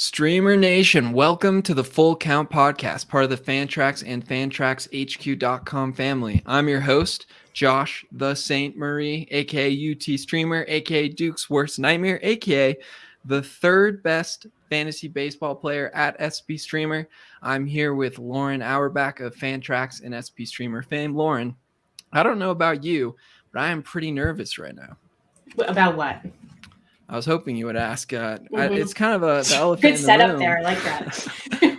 Streamer Nation, welcome to the Full Count Podcast, part of the Fantrax and FantraxHQ.com family. I'm your host, Josh the Saint Marie, aka UT Streamer, aka Duke's Worst Nightmare, aka the third best fantasy baseball player at SP Streamer. I'm here with Lauren Auerbach of Fantrax and SP Streamer fame. Lauren, I don't know about you, but I am pretty nervous right now. About what? I was hoping you would ask. It's kind of the elephant Good in the setup room. there. I like that.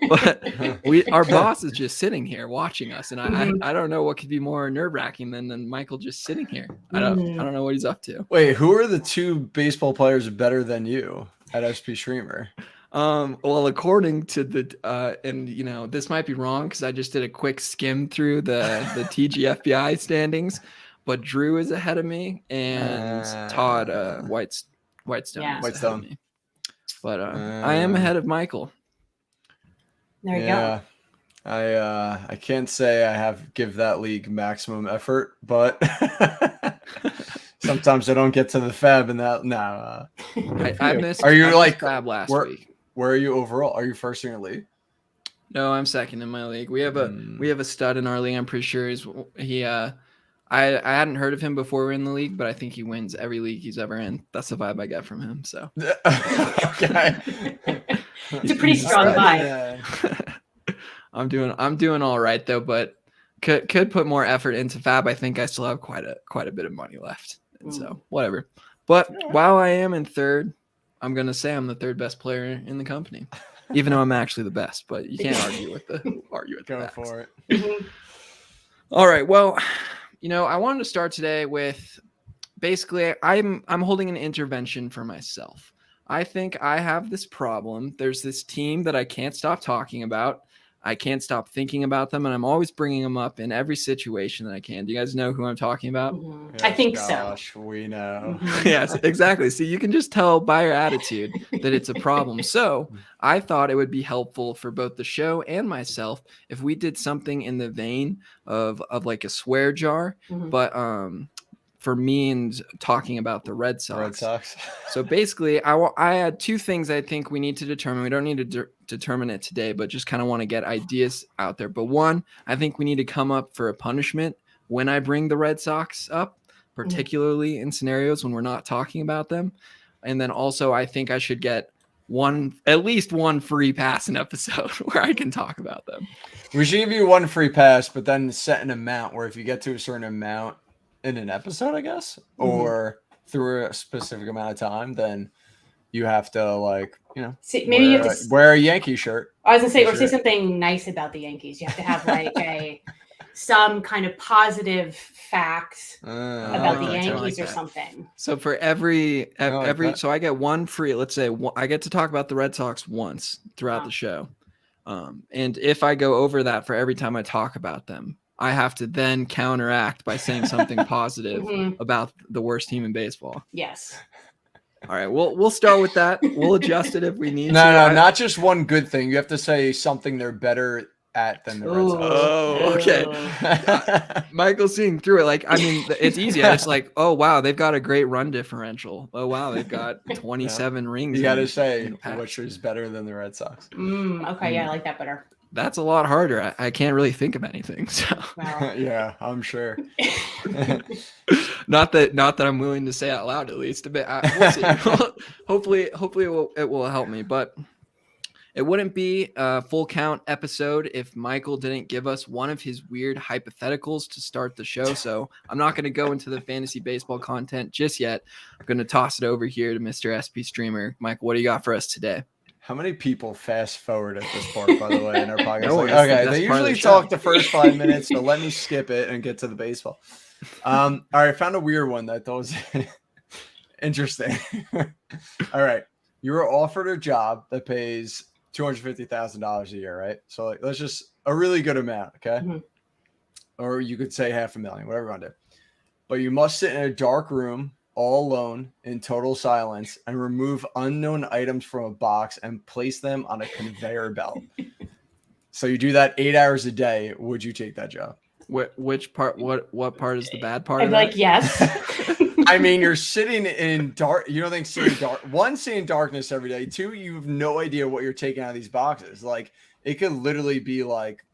But our boss is just sitting here watching us, and I don't know what could be more nerve-wracking than Michael just sitting here. I don't know what he's up to. Wait, who are the two baseball players better than you at SP Streamer? Well, according to the and this might be wrong because I just did a quick skim through the TGFBI standings, but Drew is ahead of me and Todd Whitestone. Yeah. Is ahead of me. But I am ahead of Michael. There you go. I can't say I give that league maximum effort, but sometimes I don't get to the fab and that. No, I missed. Are you I missed fab last week? Where are you overall? Are you first in your league? No, I'm second in my league. We have a stud in our league. I'm pretty sure I hadn't heard of him before we were in the league, but I think he wins every league he's ever in. That's the vibe I get from him. So okay. It's a pretty strong vibe. I'm doing all right though, but could put more effort into fab. I think I still have quite a bit of money left. And so whatever. But while I am in third, I'm gonna say I'm the third best player in the company. Even though I'm actually the best, but you can't argue with the Go facts. for it. All right. Well, I wanted to start today with basically I'm holding an intervention for myself. I think I have this problem. There's this team that I can't stop talking about. I can't stop thinking about them, and I'm always bringing them up in every situation that I can. Do you guys know who I'm talking about? Yes, I think Gosh, we know. Yes, exactly. See, you can just tell by your attitude that it's a problem. So I thought it would be helpful for both the show and myself if we did something in the vein of like a swear jar, but for me and talking about the Red Sox. So basically, I had two things I think we need to determine. We don't need to determine it today, but just kind of want to get ideas out there. But one, I think we need to come up for a punishment when I bring the Red Sox up, particularly in scenarios when we're not talking about them. And then also, I think I should get at least one free pass an episode where I can talk about them. We should give you one free pass, but then set an amount where if you get to a certain amount in an episode, I guess, or through a specific amount of time, then you have to See, maybe you have to wear a Yankee shirt. I was gonna say, or say something nice about the Yankees. You have to have some kind of positive facts about the Yankees or something. So for every so I get one free. Let's say I get to talk about the Red Sox once throughout the show, and if I go over that for every time I talk about them, I have to then counteract by saying something positive about the worst team in baseball. Yes. All right, we'll start with that. We'll adjust it if we need to. No, not just one good thing. You have to say something they're better at than the Red Sox. Oh, okay. Michael's seeing through it. It's easy. It's like, oh, wow, they've got a great run differential. Oh, wow, they've got 27 rings. You got to say which is better than the Red Sox. Okay, yeah, I like that better. That's a lot harder. I can't really think of anything. So yeah, I'm sure. not that I'm willing to say out loud, at least a bit. We'll see. hopefully it will help me. But it wouldn't be a full count episode if Michael didn't give us one of his weird hypotheticals to start the show. So I'm not going to go into the fantasy baseball content just yet. I'm going to toss it over here to Mr. SP Streamer. Michael, what do you got for us today? How many people fast forward at this part, by the way, in our podcast? No, okay, they usually talk the first 5 minutes, so let me skip it and get to the baseball. All right, I found a weird one that I thought was interesting. All right, you were offered a job that pays $250,000 a year, right? So let's just a really good amount, okay? Or you could say $500,000, whatever you want to do. But you must sit in a dark room all alone in total silence and remove unknown items from a box and place them on a conveyor belt. So you do that 8 hours a day. Would you take that job? Which part? What part is the bad part? I'd be like, yes. I mean, you're sitting in dark. You don't think seeing dark. One, seeing darkness every day. Two, you have no idea what you're taking out of these boxes. Like it could literally be like,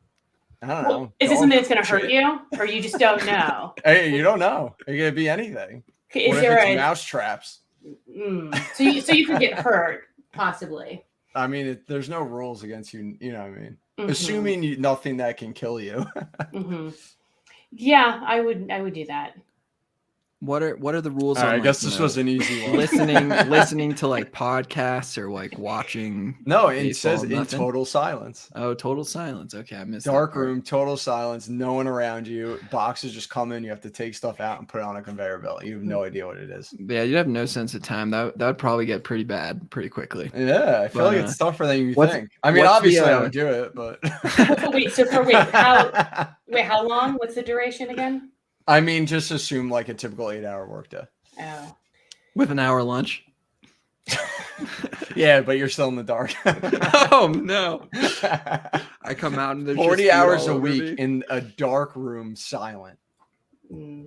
I don't know. Is this something that's going to shit. hurt you, or you just don't know? Hey, you don't know. It could be anything. Is What there if it's a mouse traps? so you could get hurt possibly? I mean, there's no rules against you. You know what I mean? Mhm. Assuming nothing that can kill you. Mhm. Yeah, I would do that. What are the rules? All right, on, I guess like, this was an easy one. listening to like podcasts or like watching. No, it baseball, says in nothing? total silence. Oh, total silence. Okay, I missed that Dark part. room, total silence, no one around you. Boxes just come in. You have to take stuff out and put it on a conveyor belt. You have no idea what it is. Yeah, you'd have no sense of time. That would probably get pretty bad pretty quickly. Yeah, I feel But, like it's tougher than you what's- think. I mean, what's the, obviously I would do it, but How long? What's the duration again? I mean, just assume like a typical 8-hour workday. Oh. With an hour lunch. Yeah, but you're still in the dark. Oh no! I come out and there's 40 just food hours all a over week me. in a dark room, silent. Mm.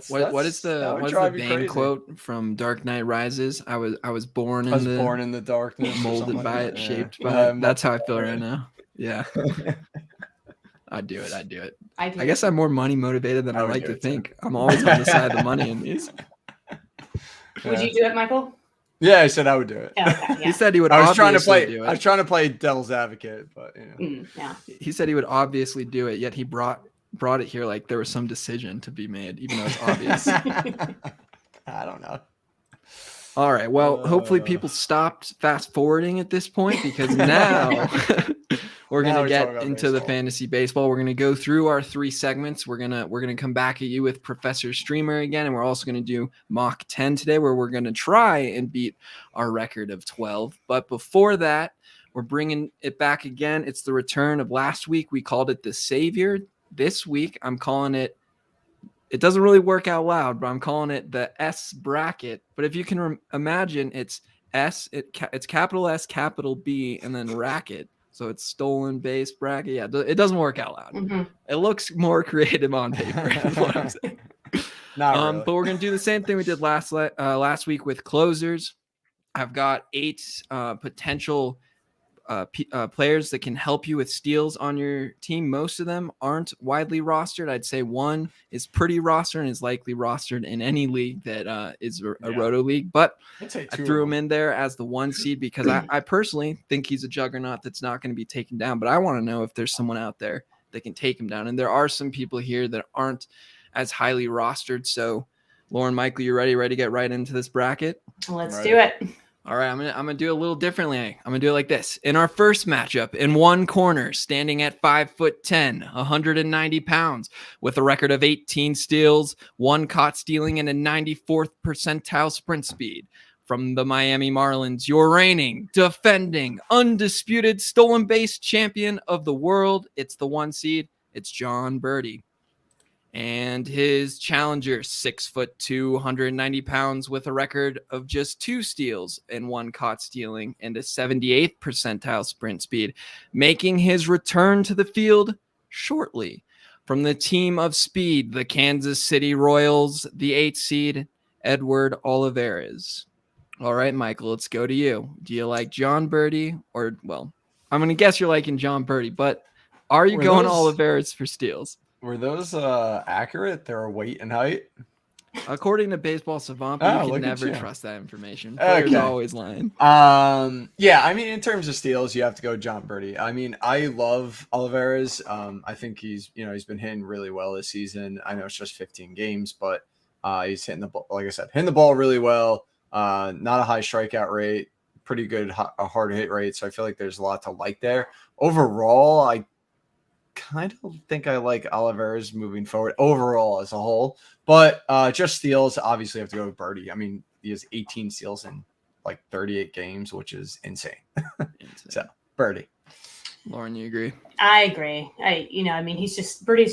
What is that would the drive you Bane crazy. quote from Dark Knight Rises? I was born in I was the born in the darkness, or molded something by like it, that. shaped Yeah. by it. That's how I feel right now. Yeah. I'd do it. I do. I guess I'm more money motivated than I I would like do to it too. think. I'm always on the side of the money in these. Would Yeah. you do it, Michael? Yeah, I said I would do it. Oh, okay, He yeah. said he would I was trying to obviously play. do I was it. trying to play devil's advocate, but you know. Yeah. He said he would obviously do it, yet he brought it here like there was some decision to be made, even though it's obvious. I don't know. All right. Well, hopefully people stopped fast forwarding at this point because now we're Now gonna we get talk about into the baseball. fantasy baseball. We're gonna go through our 3 segments. We're gonna come back at you with Professor Streamer again, and we're also gonna do mock 10 today, where we're gonna try and beat our record of 12. But before that, we're bringing it back again. It's the return of last week. We called it the Savior. This week, I'm calling it. It doesn't really work out loud, but I'm calling it the S bracket. But if you can imagine, it's S, it's capital S, capital B, and then racket. So it's stolen base bracket. Yeah, it doesn't work out loud. Mhm. It looks more creative on paper. is what I'm saying. Not really. But we're gonna do the same thing we did last week with closers. I've got 8 potential players that can help you with steals on your team. Most of them aren't widely rostered. I'd say one is pretty rostered and is likely rostered in any league that is a roto league. But I'd say I 2 threw of him in there as the 1 seed because I personally think he's a juggernaut that's not going to be taken down. But I want to know if there's someone out there that can take him down. And there are some people here that aren't as highly rostered. So, Lauren, Michael, you ready to get right into this bracket? Let's Right. do it. All right, I'm gonna do it a little differently. I'm gonna do it like this. In our first matchup, in one corner, standing at 5'10", 190 pounds, with a record of 18 steals, 1 caught stealing, and a 94th percentile sprint speed. From the Miami Marlins, your reigning, defending, undisputed stolen base champion of the world. It's the 1 seed. It's John Birdie. And his challenger, 6'2", 190 pounds, with a record of just 2 steals and 1 caught stealing and a 78th percentile sprint speed, making his return to the field shortly. From the team of speed, the Kansas City Royals, the 8th seed, Edward Olivares. All right, Michael, let's go to you. Do you like John Birdie or, well, I'm going to guess you're liking John Birdie, but are you going Olivares for steals? Were those accurate? Their weight and height? According to Baseball Savant, you can never trust that information. Players are always lying. Yeah, I mean, in terms of steals, you have to go John Birdie. I mean, I love Olivares. I think he's been hitting really well this season. I know it's just 15 games, but he's hitting the ball, like I said, hitting the ball really well. Not a high strikeout rate, pretty good hard hit rate. So I feel like there's a lot to like there. Overall, I kind of think I like Olivares moving forward overall as a whole, but just steals, obviously have to go with Birdie. I mean, he has 18 steals in like 38 games, which is insane. So Birdie. Lauren, you agree? I agree. Birdie's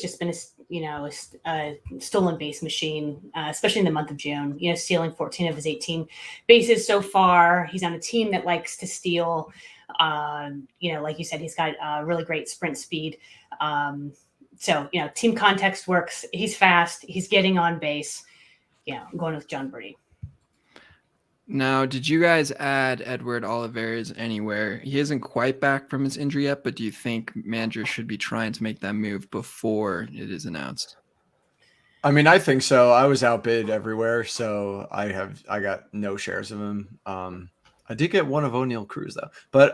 just been a stolen base machine, especially in the month of June. Stealing 14 of his 18 bases so far. He's on a team that likes to steal. Like you said, he's got really great sprint speed. So team context works. He's fast. He's getting on base. I'm going with John Birdie. Now, did you guys add Edward Olivares anywhere? He isn't quite back from his injury yet, but do you think managers should be trying to make that move before it is announced? I mean, I think so. I was outbid everywhere, so I got no shares of him. I did get one of O'Neal Cruz though, but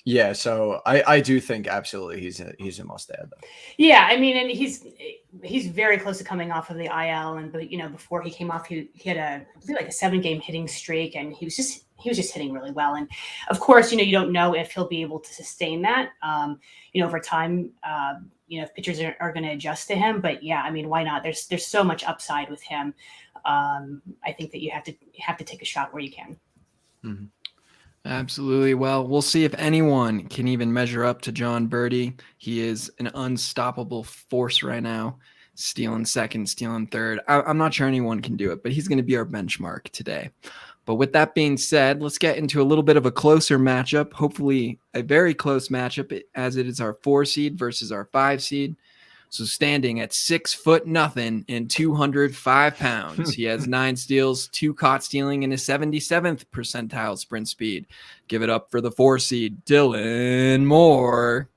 yeah. So I do think absolutely he's a must add though. Yeah, I mean, and he's very close to coming off of the IL, and before he came off, he had I believe like a 7-game hitting streak, and he was just hitting really well. And of course, you don't know if he'll be able to sustain that. Over time, if pitchers are going to adjust to him. But yeah, I mean, why not? There's so much upside with him. I think that you have to take a shot where you can. Mm-hmm. Absolutely. Well, we'll see if anyone can even measure up to John Birdie. He is an unstoppable force right now, stealing second, stealing third. I'm not sure anyone can do it, but he's going to be our benchmark today. But with that being said, let's get into a little bit of a closer matchup, hopefully a very close matchup, as it is our 4 seed versus our 5 seed. So standing at 6'0" and 205 pounds, he has 9 steals, 2 caught stealing, and a 77th percentile sprint speed. Give it up for the 4 seed, Dylan Moore.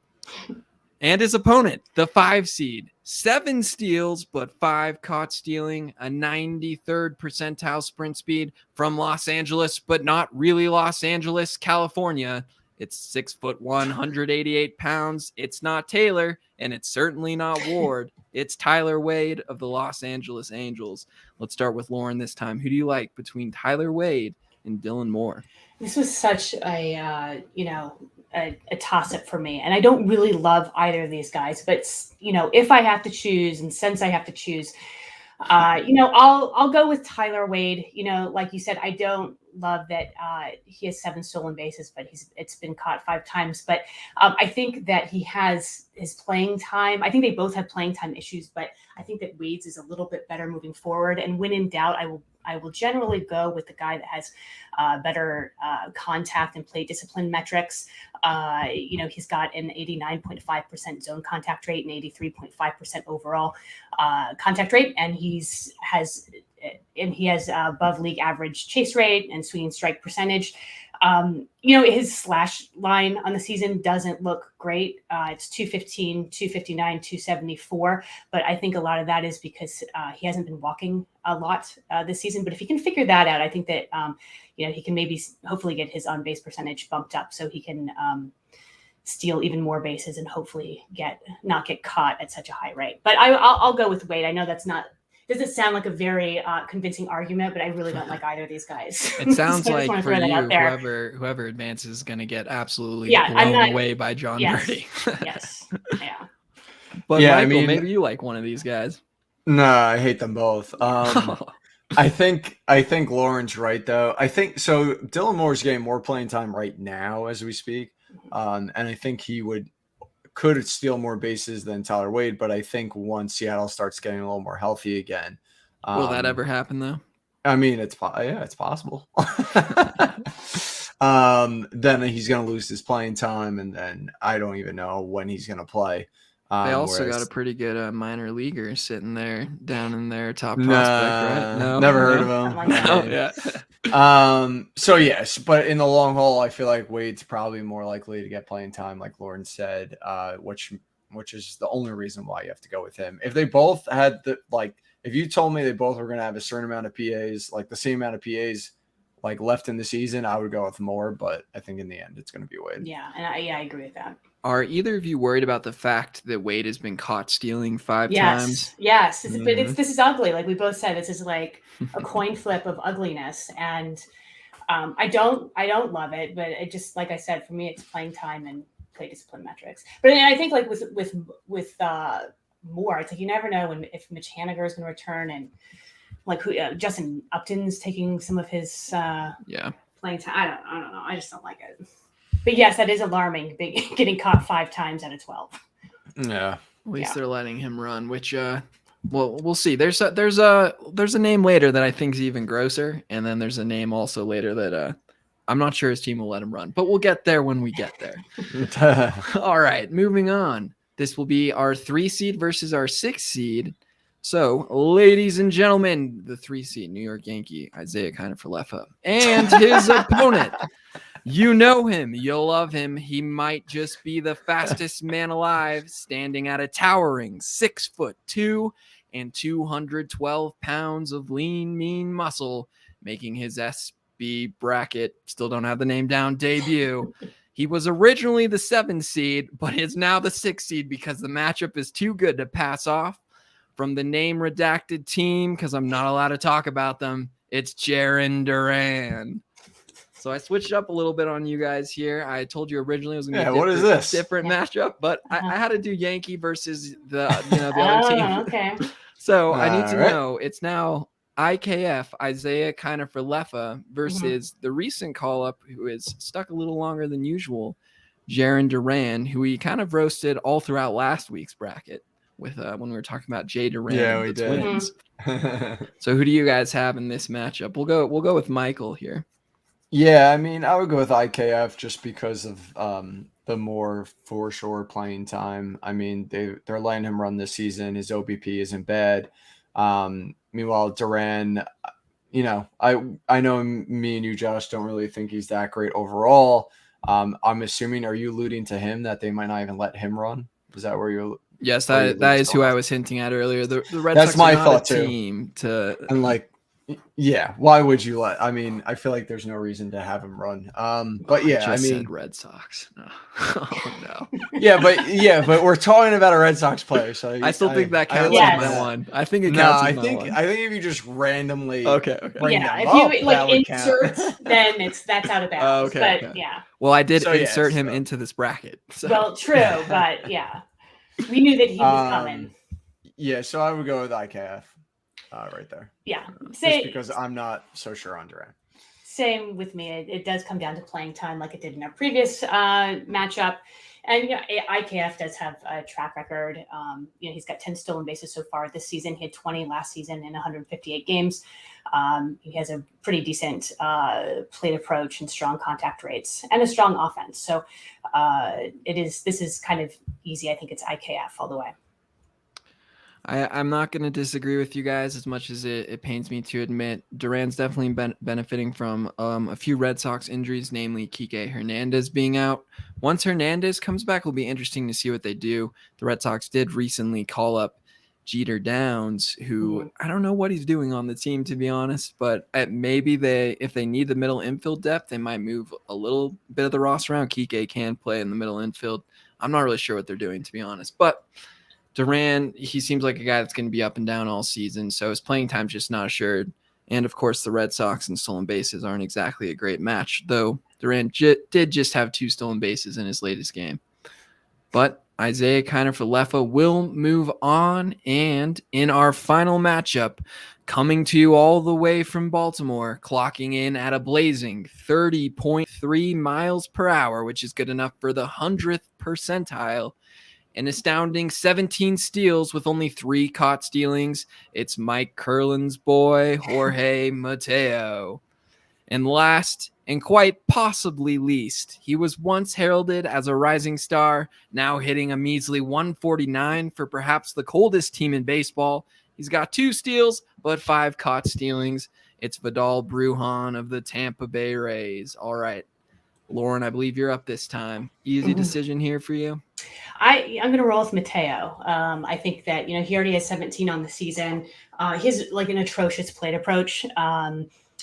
And his opponent, the 5 seed, 7 steals, but 5 caught stealing, a 93rd percentile sprint speed from Los Angeles, but not really Los Angeles, California. It's 6'1", 188 pounds. It's not Taylor, and it's certainly not Ward. It's Tyler Wade of the Los Angeles Angels. Let's start with Lauren this time. Who do you like between Tyler Wade and Dylan Moore? This was such a toss-up for me, and I don't really love either of these guys. But if I have to choose, and since I have to choose, I'll go with Tyler Wade. Like you said, I don't love that he has 7 stolen bases, but it's been caught 5 times. But I think that he has his playing time. I think they both have playing time issues, but I think that Wade's is a little bit better moving forward. And when in doubt, I will generally go with the guy that has better contact and play discipline metrics. He's got an 89.5% zone contact rate and 83.5% overall contact rate, and he has above league average chase rate and swinging strike percentage. His slash line on the season doesn't look great. It's 215, 259, 274. But I think a lot of that is because he hasn't been walking a lot this season. But if he can figure that out, I think that, he can hopefully get his on base percentage bumped up so he can steal even more bases and hopefully not get caught at such a high rate. But I'll go with Wade. I know doesn't sound like a very convincing argument, but I really don't like either of these guys. It sounds like for you, whoever advances is going to get absolutely blown away by John Birdie. Yes. Yeah. But yeah, Michael, maybe you like one of these guys. No, I hate them both. I think Lauren's right though. I think so. Dylan Moore's getting more playing time right now as we speak, and I think he could steal more bases than Tyler Wade, but I think once Seattle starts getting a little more healthy again, will that ever happen though? I mean, it's possible. Then he's going to lose his playing time, and then I don't even know when he's going to play. They also got a pretty good minor leaguer sitting there down in their top prospect, right? No, never heard of him. Yeah. So yes, but in the long haul, I feel like Wade's probably more likely to get playing time, like Lauren said, which is the only reason why you have to go with him. If they both had if you told me they both were going to have a certain amount of PAs, like the same amount of PAs, like left in the season, I would go with Moore. But I think in the end, it's going to be Wade. Yeah, and I agree with that. Are either of you worried about the fact that Wade has been caught stealing 5 times? Yes. This is ugly. Like we both said, this is like a coin flip of ugliness. And I don't love it, but it just, like I said, for me, it's playing time and play discipline metrics. But I think like with Moore, it's like you never know if Mitch Haniger is going to return, and like Justin Upton's taking some of his playing time. I don't know. I just don't like it. But yes, that is alarming. Getting caught 5 times out of 12. Yeah. At least they're letting him run, which we'll see. There's a name later that I think is even grosser, and then there's a name also later that I'm not sure his team will let him run, but we'll get there when we get there. All right, moving on. This will be our 3 seed versus our 6 seed. So, ladies and gentlemen, the 3 seed New York Yankee, Isaiah Kiner-Falefa, and his opponent. You know him. You'll love him. He might just be the fastest man alive, standing at a towering 6'2" and 212 pounds of lean, mean muscle, making his SB bracket, still don't have the name down, debut. He was originally the 7 seed, but is now the 6 seed because the matchup is too good to pass off. From the name redacted team, because I'm not allowed to talk about them, it's Jarren Duran. So I switched up a little bit on you guys here. I told you originally it was going to be a different matchup, but I had to do Yankee versus the other team. Okay. So I need to know, it's now IKF, Isaiah Kiner-Falefa, versus the recent call-up who is stuck a little longer than usual, Jarren Duran, who we kind of roasted all throughout last week's bracket with when we were talking about Jay Duran and the Twins. So who do you guys have in this matchup? We'll go with Michael here. Yeah, I mean, I would go with IKF just because of the more for sure playing time. I mean, they're letting him run this season. His OBP isn't bad. Meanwhile, Duran, I know me and you, Josh, don't really think he's that great overall. I'm assuming, are you alluding to him that they might not even let him run? Is that where you're? Yes, that is who I was hinting at earlier. The Red That's Sox my are not thought a team too. And yeah, why would you let? I mean, I feel like there's no reason to have him run. But yeah, I mean, said Red Sox. No. Oh no. Yeah, but we're talking about a Red Sox player, so I still think that counts as my one. I think it counts. I think if you just randomly bring them up, if you insert, then that's out of bounds. But yeah. Well, I did insert him into this bracket. So. Well, true, but yeah, we knew that he was coming. Yeah, so I would go with IKF. Right there. Yeah. Just because I'm not so sure on Duran. Same with me. It does come down to playing time like it did in our previous matchup. And IKF does have a track record. He's got 10 stolen bases so far this season. He had 20 last season in 158 games. He has a pretty decent plate approach and strong contact rates and a strong offense. So this is kind of easy. I think it's IKF all the way. I'm not going to disagree with you guys as much as it pains me to admit. Duran's definitely benefiting from a few Red Sox injuries, namely Kike Hernandez being out. Once Hernandez comes back, it'll be interesting to see what they do. The Red Sox did recently call up Jeter Downs, who I don't know what he's doing on the team, to be honest, but maybe if they need the middle infield depth, they might move a little bit of the roster around. Kike can play in the middle infield. I'm not really sure what they're doing, to be honest, but Duran, he seems like a guy that's going to be up and down all season, so his playing time's just not assured. And, of course, the Red Sox and stolen bases aren't exactly a great match, though Duran did just have 2 stolen bases in his latest game. But Isaiah Kiner-Falefa will move on, and in our final matchup, coming to you all the way from Baltimore, clocking in at a blazing 30.3 miles per hour, which is good enough for the 100th percentile, an astounding 17 steals with only 3 caught stealings. It's Mike Curlin's boy, Jorge Mateo. And last, and quite possibly least, he was once heralded as a rising star, now hitting a measly 149 for perhaps the coldest team in baseball. He's got 2 steals, but 5 caught stealings. It's Vidal Brujan of the Tampa Bay Rays. All right, Lauren, I believe you're up this time. Easy decision here for you? I'm going to roll with Mateo. I think that, he already has 17 on the season. He has like an atrocious plate approach.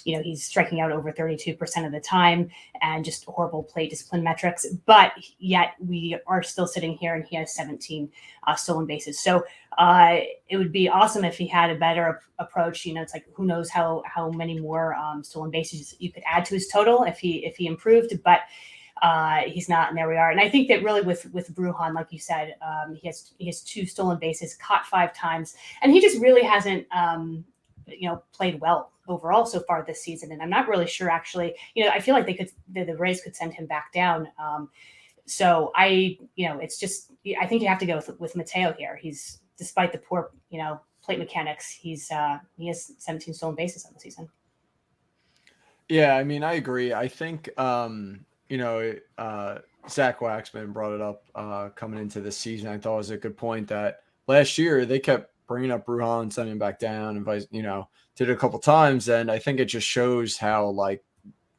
He's striking out over 32% of the time and just horrible plate discipline metrics. But yet we are still sitting here and he has 17 stolen bases. So it would be awesome if he had a better approach. It's like, who knows how many more stolen bases you could add to his total if he improved. But he's not, and there we are. And I think that really with Brujan, like you said, he has 2 stolen bases, caught 5 times, and he just really hasn't, played well overall so far this season. And I'm not really sure, actually. I feel like the Rays could send him back down. So it's just, I think you have to go with Mateo here. He's, despite the poor, plate mechanics, he has 17 stolen bases on the season. Yeah, I mean, I agree. I think. Zach Waxman brought it up coming into this season. I thought it was a good point that last year they kept bringing up Bruhan, sending him back down, and vice, did it a couple times, and I think it just shows how like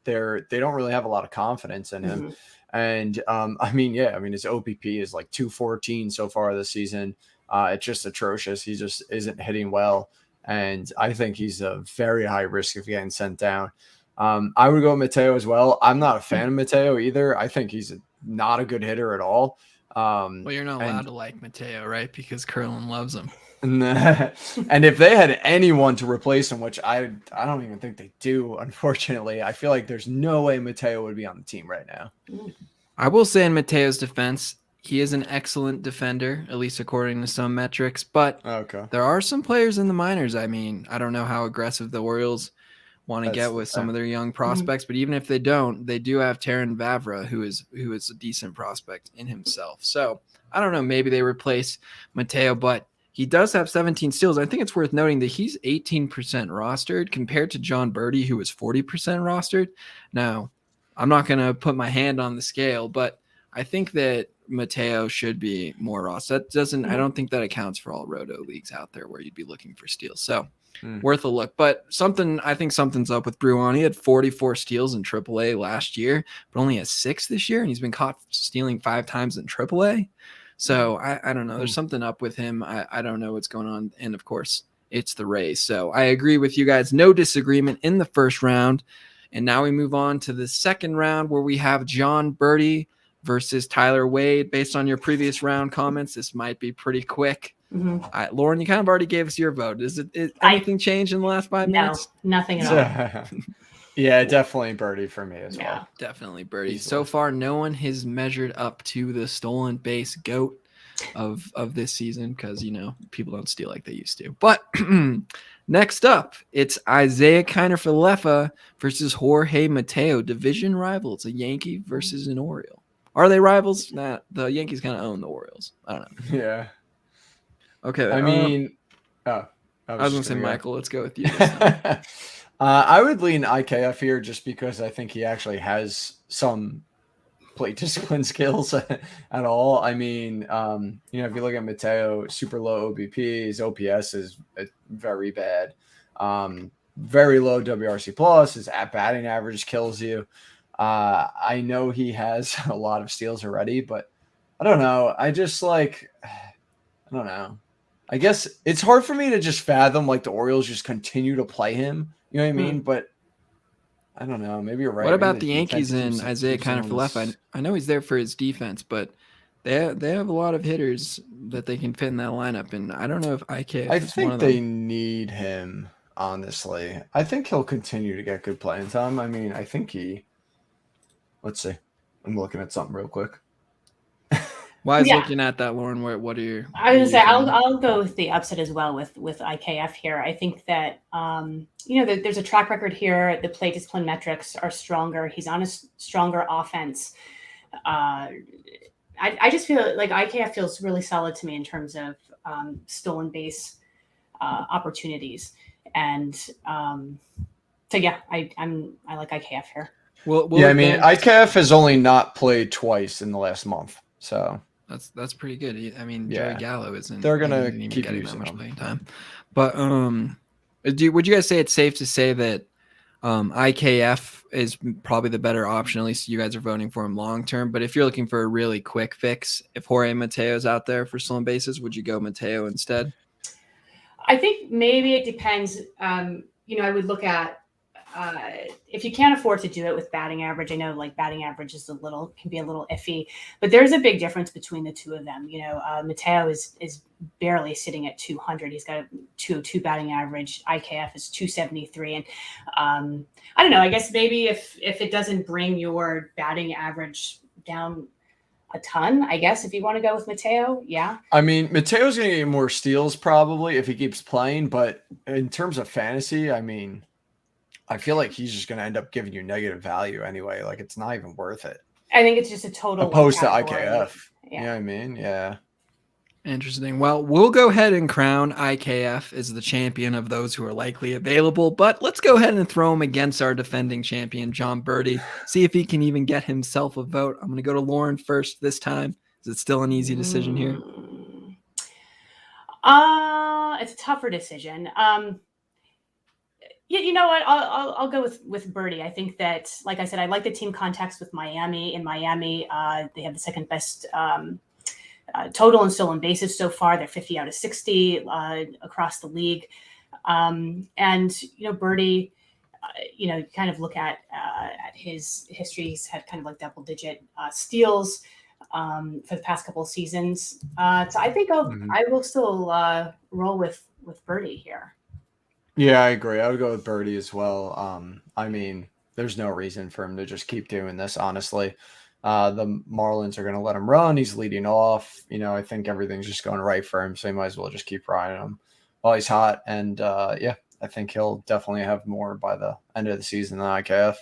they don't really have a lot of confidence in him. And his OPP is like 214 so far this season. It's just atrocious. He just isn't hitting well, and I think he's a very high risk of getting sent down. I would go with Mateo as well. I'm not a fan of Mateo either. I think he's not a good hitter at all. Well, you're not allowed to like Mateo, right? Because Curlin loves him. And if they had anyone to replace him, which I don't even think they do, unfortunately, I feel like there's no way Mateo would be on the team right now. I will say in Mateo's defense, he is an excellent defender, at least according to some metrics. But there are some players in the minors. I mean, I don't know how aggressive the Orioles want to get with some of their young prospects, but even if they don't, they do have Terran Vavra, who is a decent prospect in himself. So I don't know, maybe they replace Mateo, but he does have 17 steals. I think it's worth noting that he's 18% rostered compared to John Birdie, who was 40% rostered. Now, I'm not going to put my hand on the scale, but I think that Mateo should be more rostered. I don't think that accounts for all roto leagues out there where you'd be looking for steals. So worth a look. But I think something's up with Bruhan. He had 44 steals in AAA last year, but only has 6 this year, and he's been caught stealing 5 times in AAA. So I don't know. There's something up with him. I don't know what's going on. And of course, it's the Rays. So I agree with you guys. No disagreement in the first round. And now we move on to the second round where we have John Birdie versus Tyler Wade. Based on your previous round comments, this might be pretty quick. Lauren, you kind of already gave us your vote. Is anything changed in the last 5 minutes? No, nothing at all. Yeah, definitely Birdie for me as well. Definitely Birdie. So far, no one has measured up to the stolen base GOAT of this season because, people don't steal like they used to. But next up, it's Isaiah Kiner-Falefa versus Jorge Mateo, division rival. It's a Yankee versus an Oriole. Are they rivals? Nah, the Yankees kind of own the Orioles. I don't know. Yeah. Okay. I mean, I was going to say, Michael, let's go with you. I would lean IKF here just because I think he actually has some plate discipline skills at all. I mean, if you look at Mateo, super low OBP, his OPS is very bad. Very low WRC plus. His batting average kills you. I know he has a lot of steals already, but I don't know. I don't know. I guess it's hard for me to just fathom like the Orioles just continue to play him. You know what I mean? But I don't know. Maybe you're right. What about the Yankees and Isaiah Kiner-Falefa? I know he's there for his defense, but they have a lot of hitters that they can fit in that lineup, and I don't know if IKF. I think they need him. Honestly, I think he'll continue to get good playing time. I mean, I think he. Let's see. I'm looking at something real quick. Why is looking at that, Lauren? What are your? I was gonna say I'll go with the upset as well with IKF here. I think that there's a track record here. The plate discipline metrics are stronger. He's on a stronger offense. I just feel like IKF feels really solid to me in terms of stolen base opportunities, and I like IKF here. IKF has only not played twice in the last month, so. That's pretty good. I mean, Joey Gallo isn't. They're gonna keep using that much playing time. But would you guys say it's safe to say that IKF is probably the better option? At least you guys are voting for him long term. But if you're looking for a really quick fix, if Jorge Mateo's out there for stolen bases, would you go Mateo instead? I think maybe it depends. I would look at. If you can't afford to do it with batting average, I know like batting average can be a little iffy, but there's a big difference between the two of them. Mateo is barely sitting at 200. He's got a 202 batting average. IKF is 273. And I don't know, I guess maybe if it doesn't bring your batting average down a ton, I guess if you want to go with Mateo, yeah. I mean, Mateo's going to get more steals probably if he keeps playing, but in terms of fantasy, I mean, I feel like he's just going to end up giving you negative value anyway. Like, it's not even worth it. I think it's just a total opposed to IKF. Yeah. You know what I mean? Yeah. Interesting. Well, we'll go ahead and crown IKF as the champion of those who are likely available, but let's go ahead and throw him against our defending champion, John Birdie. See if he can even get himself a vote. I'm going to go to Lauren first this time. Is it still an easy decision here? it's a tougher decision. Yeah, you know what? I'll go with Birdie. I think that, like I said, I like the team context with Miami. In Miami, they have the second best total in stolen bases so far. They're 50 out of 60 across the league. And Birdie, kind of look at his history. He's had kind of like double-digit steals for the past couple of seasons. So I think I will still roll with Birdie here. Yeah, I agree. I would go with Birdie as well. I mean, there's no reason for him to just keep doing this, honestly. The Marlins are going to let him run. He's leading off. I think everything's just going right for him, so you might as well just keep riding him while he's hot. And, yeah, I think he'll definitely have more by the end of the season than IKF.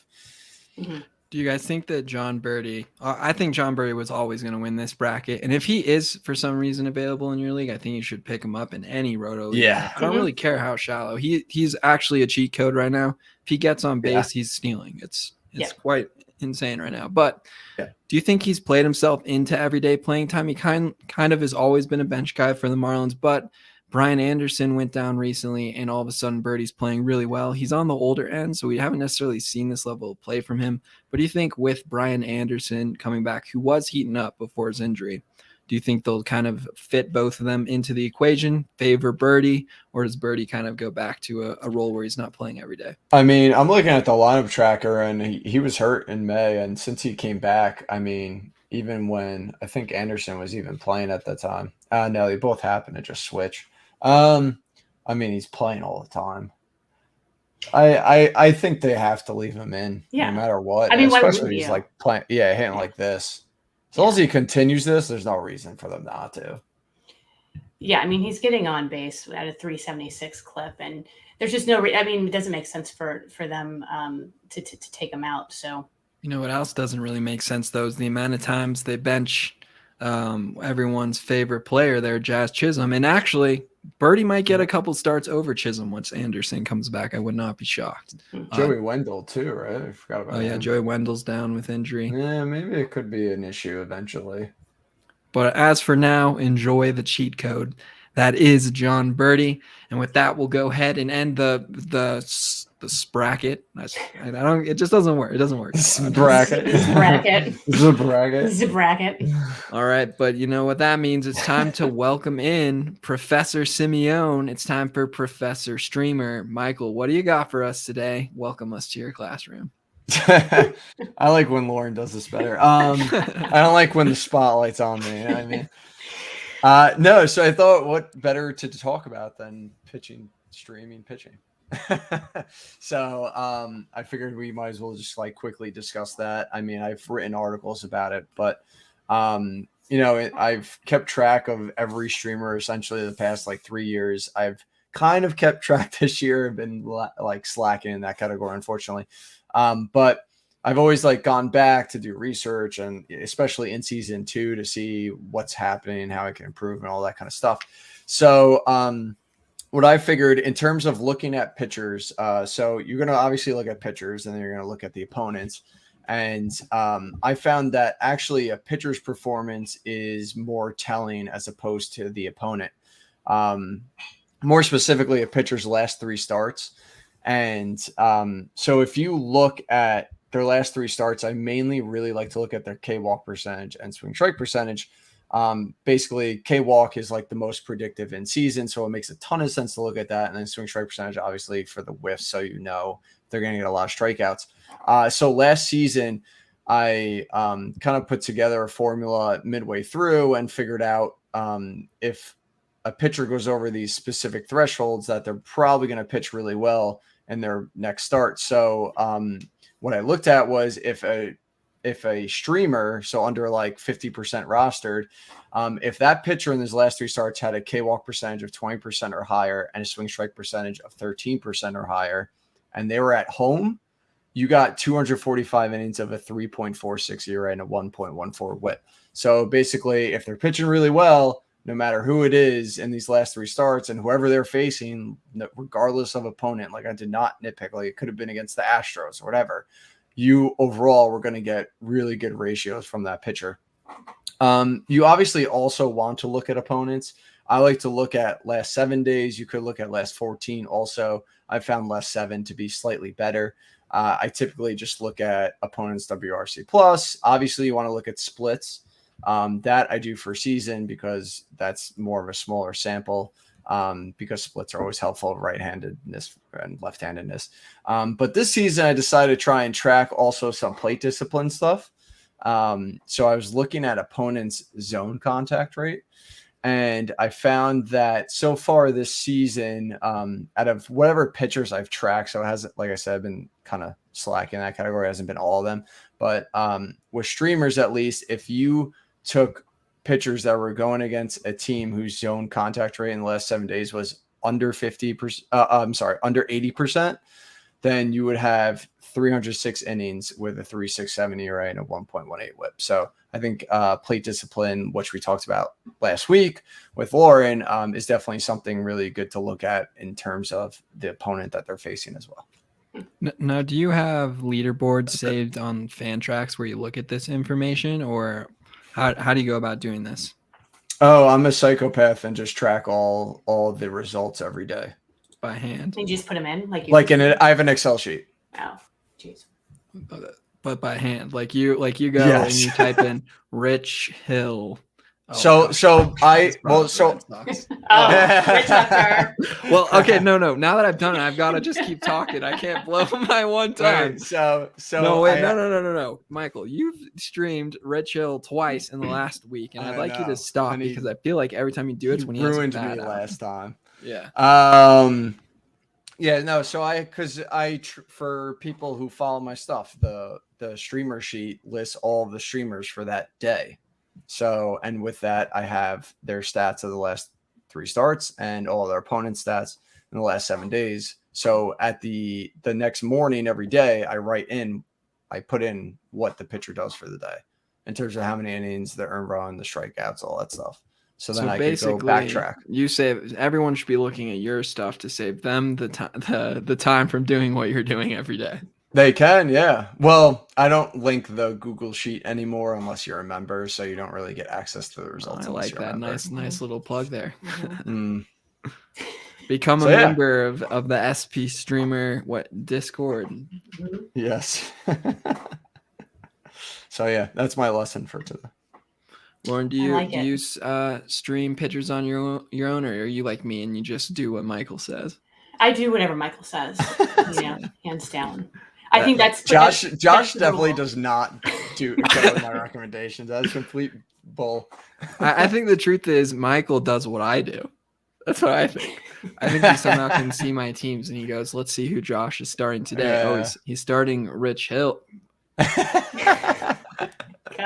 Mm-hmm. Do you guys think that John Birdie, I think John Birdie was always going to win this bracket. And if he is for some reason available in your league, I think you should pick him up in any roto league. Yeah. I don't really care how shallow. He's actually a cheat code right now. If he gets on base, he's stealing. It's quite insane right now. But do you think he's played himself into everyday playing time? He kind of has always been a bench guy for the Marlins, but Brian Anderson went down recently, and all of a sudden Birdie's playing really well. He's on the older end, so we haven't necessarily seen this level of play from him. But do you think with Brian Anderson coming back, who was heating up before his injury, do you think they'll kind of fit both of them into the equation, favor Birdie, or does Birdie kind of go back to a role where he's not playing every day? I mean, I'm looking at the lineup tracker, and he was hurt in May, and since he came back, I mean, even when I think Anderson was even playing at that time. No, they both happened to just switch. I mean, he's playing all the time. I think they have to leave him in no matter what. I mean, especially he's like playing, hitting like this. As long as he continues this, there's no reason for them not to. Yeah, I mean, he's getting on base at a 376 clip, and there's just no. I mean, it doesn't make sense for them to take him out. So you know what else doesn't really make sense though is the amount of times they bench everyone's favorite player there, Jazz Chisholm, and actually Birdie might get a couple starts over Chisholm once Anderson comes back. I would not be shocked. Joey Wendell too, right? I forgot about him. Joey Wendell's down with injury. Yeah, maybe it could be an issue eventually. But as for now, enjoy the cheat code. That is John Birdie. And with that, we'll go ahead and end the bracket. It just doesn't work. It doesn't work. Bracket. All right, but you know what that means? It's time to welcome in Professor Simeone. It's time for Professor Streamer. Michael, what do you got for us today? Welcome us to your classroom. I like when Lauren does this better. I don't like when the spotlight's on me. I mean, no. So I thought, what better to talk about than streaming pitching. So I figured we might as well just like quickly discuss that. I mean, I've written articles about it, but I've kept track of every streamer essentially the past like 3 years. I've kind of kept track this year. I've been like slacking in that category, unfortunately. But I've always like gone back to do research, and especially in season 2 to see what's happening, how I can improve and all that kind of stuff. So, what I figured in terms of looking at pitchers, so you're going to obviously look at pitchers, and then you're going to look at the opponents. And I found that actually a pitcher's performance is more telling as opposed to the opponent. More specifically, a pitcher's last 3 starts. And so if you look at their last 3 starts, I mainly really like to look at their K-walk percentage and swing strike percentage. Basically, K-walk is like the most predictive in season, so it makes a ton of sense to look at that. And then swing strike percentage, obviously, for the whiffs, so they're going to get a lot of strikeouts. So last season, I kind of put together a formula midway through and figured out if a pitcher goes over these specific thresholds that they're probably going to pitch really well in their next start. So what I looked at was if a streamer, so under like 50% rostered, if that pitcher in his last 3 starts had a K-walk percentage of 20% or higher and a swing strike percentage of 13% or higher, and they were at home, you got 245 innings of a 3.46 ERA and a 1.14 WHIP. So basically, if they're pitching really well, no matter who it is in these last 3 starts and whoever they're facing, regardless of opponent, like I did not nitpick, like it could have been against the Astros or whatever, you overall were going to get really good ratios from that pitcher. You obviously also want to look at opponents. I like to look at last 7 days. You could look at last 14 also. I found last 7 to be slightly better. I typically just look at opponents WRC plus. Obviously, you want to look at splits. That I do for season because that's more of a smaller sample. Because splits are always helpful of right-handedness and left-handedness. But this season, I decided to try and track also some plate discipline stuff. So I was looking at opponents' zone contact rate. And I found that so far this season, out of whatever pitchers I've tracked, so it hasn't, like I said, I've been kind of slacking in that category. It hasn't been all of them. But with streamers, at least, if you took pitchers that were going against a team whose zone contact rate in the last 7 days was under 50%, under 80%, then you would have 306 innings with a 3.67 ERA and a 1.18 WHIP. So I think plate discipline, which we talked about last week with Lauren, is definitely something really good to look at in terms of the opponent that they're facing as well. Now, do you have leaderboards saved on Fantrax where you look at this information, or how do you go about doing this? Oh, I'm a psychopath and just track all the results every day By hand? And you just put them in, I have an Excel sheet. Oh, jeez. But by hand, like you go Yes. and you type in Rich Hill. So Rich Tucker. Well, okay, no. Now that I've done it, I've got to just keep talking. I can't blow my one time. Right, so No. Michael, you've streamed Rich Hill twice in the last week, and I'd like you know. to stop And he- because I feel like every time you do it's when he ruined has a me bad last time. Yeah. Yeah, no. So for people who follow my stuff, the streamer sheet lists all of the streamers for that day. So, and with that, I have their stats of the last 3 starts and all their opponent stats in the last 7 days. So at the next morning, every day, I put in what the pitcher does for the day in terms of how many innings, the earned run, the strikeouts, all that stuff. So then I can go backtrack. You save. Everyone should be looking at your stuff to save them the time from doing what you're doing every day. They can, yeah. Well, I don't link the Google Sheet anymore unless you're a member, so you don't really get access to the results. I like that. Nice little plug there. Become a So, yeah. member of the SP Streamer Discord. Yes. So yeah, that's my lesson for today. Lauren, do I you like stream pictures on your own, or are you like me and you just do what Michael says? I do whatever Michael says, hands down. I think that's Josh that's definitely rule. does not go with my recommendations. That's complete bull. I think the truth is Michael does what I do. That's what I think. I think he somehow can see my teams and he goes, "Let's see who Josh is starting today." Yeah. Oh, he's starting Rich Hill. God,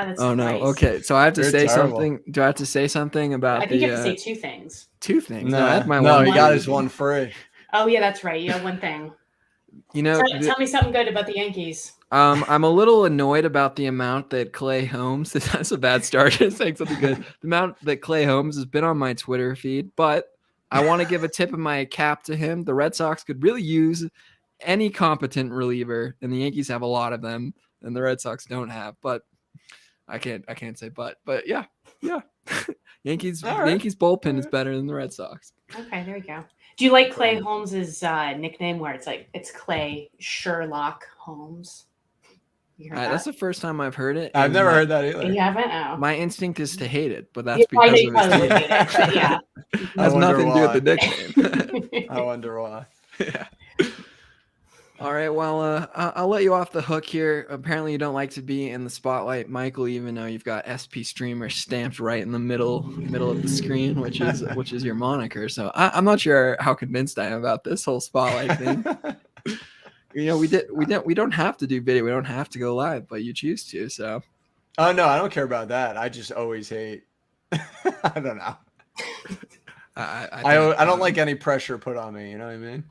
that's Oh no. nice. Okay, so I have to You're say terrible. something. Do I have to say something about I think the you have to say 2 things. 2 things? No, that's my no, one. he got thing. his one free. Oh yeah, that's right. You have one thing. You know, Tell me something good about the Yankees. I'm a little annoyed about the amount that Clay Holmes. That's a bad start. Saying something good. The amount that Clay Holmes has been on my Twitter feed, but I want to give a tip of my cap to him. The Red Sox could really use any competent reliever, and the Yankees have a lot of them, and the Red Sox don't have. But I can't say but yeah. Yankees All right. Yankees bullpen is better than the Red Sox. Okay, there you go. Do you like Clay Holmes's nickname where it's Clay Sherlock Holmes? You heard That's that? the first time I've heard it. I've and never my- heard that either. You haven't? Oh. My instinct is to hate it, but that's Yeah, I because know you of probably his would hate it, but yeah. has I nothing to do with wonder the nickname. I wonder why. Yeah. All right. Well, I'll let you off the hook here. Apparently, you don't like to be in the spotlight, Michael. Even though you've got SP Streamer stamped right in the middle of the screen, which is your moniker. So I'm not sure how convinced I am about this whole spotlight thing. You know, we don't have to do video. We don't have to go live, but you choose to. So. Oh no, I don't care about that. I just always hate. I don't know. I don't like any pressure put on me. You know what I mean?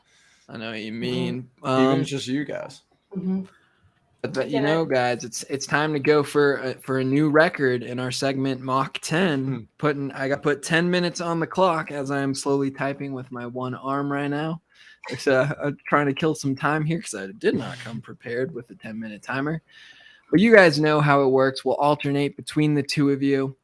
I know what you mean. Even just you guys. Mhm. But you know, guys, it's time to go for a new record in our segment Mach 10. I got put 10 minutes on the clock as I am slowly typing with my one arm right now. It's I'm trying to kill some time here because I did not come prepared with a 10-minute timer. But you guys know how it works. We'll alternate between the two of you.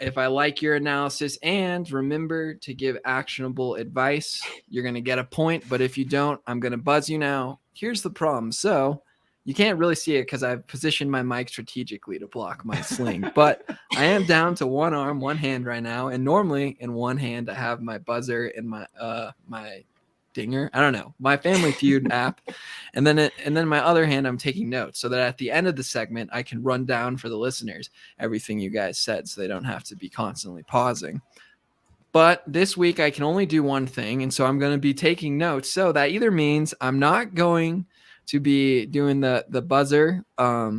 if I like your analysis, and remember to give actionable advice, you're going to get a point. But if you don't, I'm going to buzz you now. Here's the problem. So you can't really see it because I've positioned my mic strategically to block my sling. But I am down to one arm, one hand right now. And normally in one hand, I have my buzzer and my dinger. I don't know, my Family Feud app. And then my other hand, I'm taking notes so that at the end of the segment, I can run down for the listeners everything you guys said so they don't have to be constantly pausing. But this week I can only do one thing. And so I'm going to be taking notes. So that either means I'm not going to be doing the buzzer,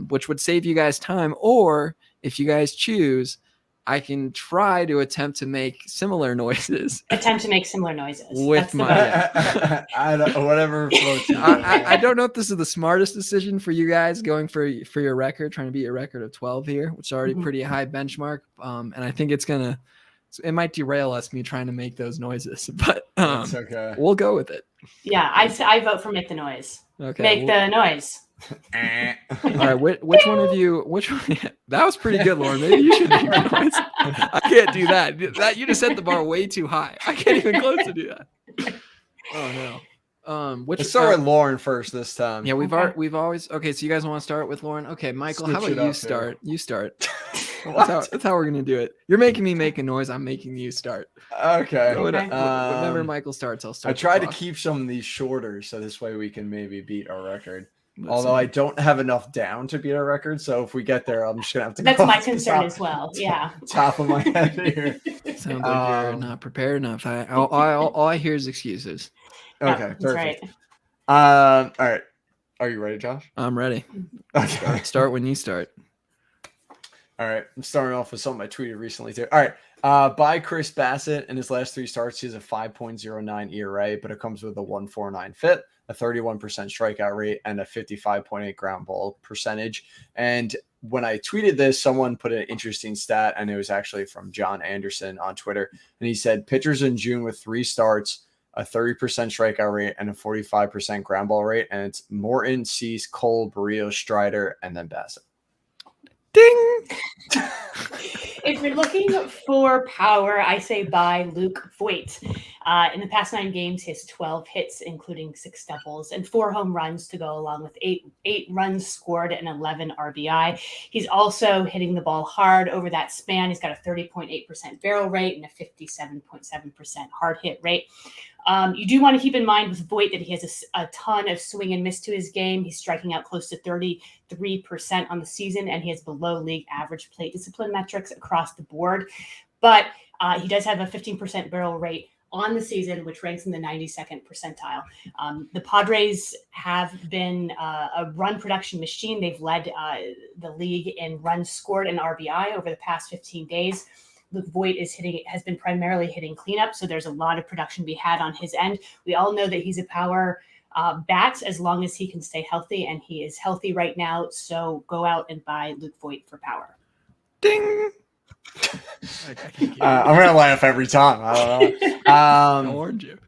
which would save you guys time, or if you guys choose, I can try to attempt to make similar noises. Attempt to make similar noises. With my I don't, whatever floats. I don't know if this is the smartest decision for you guys going for your record, trying to beat your record of 12 here, which is already pretty high benchmark. And I think it might derail us, me trying to make those noises, but That's okay. We'll go with it. Yeah, I vote for make the noise. Okay. Make the noise. All right, which one of you? Which one? That was pretty good, Lauren. Maybe you should make the noise. I can't do that. That you just set the bar way too high. I can't even close to do that. Oh no. Let's start with Lauren first this time. Yeah, we've always okay. So you guys want to start with Lauren? Okay, Michael, how about you start? You start. That's how we're gonna do it. You're making me make a noise. I'm making you start. Okay. Whenever Michael starts, I'll start. I try to keep some of these shorter, so this way we can maybe beat our record. Although I don't have enough down to beat our record, so if we get there, I'm just gonna have to. That's my concern as well. Yeah. Top of my head here. Sounds like you're not prepared enough. All I hear is excuses. Okay, perfect. Right. All right. Are you ready, Josh? I'm ready. Okay. Start when you start. All right. I'm starting off with something I tweeted recently too. All right. By Chris Bassett in his last 3 starts, he has a 5.09 ERA, but it comes with a 1.49 FIP, a 31% strikeout rate, and a 55.8 ground ball percentage. And when I tweeted this, someone put an interesting stat, and it was actually from John Anderson on Twitter. And he said pitchers in June with 3 starts, a 30% strikeout rate, and a 45% ground ball rate. And it's Morton, Cease, Cole, Barrios, Strider, and then Bassett. Ding! If you're looking for power, I say buy Luke Voit. In the past 9 games, he has 12 hits, including 6 doubles and 4 home runs to go along with 8 runs scored and 11 RBI. He's also hitting the ball hard over that span. He's got a 30.8% barrel rate and a 57.7% hard hit rate. You do want to keep in mind with Voit that he has a ton of swing and miss to his game. He's striking out close to 33% on the season, and he has below league average plate discipline metrics across the board. But he does have a 15% barrel rate on the season, which ranks in the 92nd percentile. The Padres have been a run production machine. They've led the league in runs scored and RBI over the past 15 days. Luke Voit has been primarily hitting cleanup, so there's a lot of production to be had on his end. We all know that he's a power bat as long as he can stay healthy, and he is healthy right now. So go out and buy Luke Voit for power. Ding! I'm gonna laugh every time. I don't know. I warned you.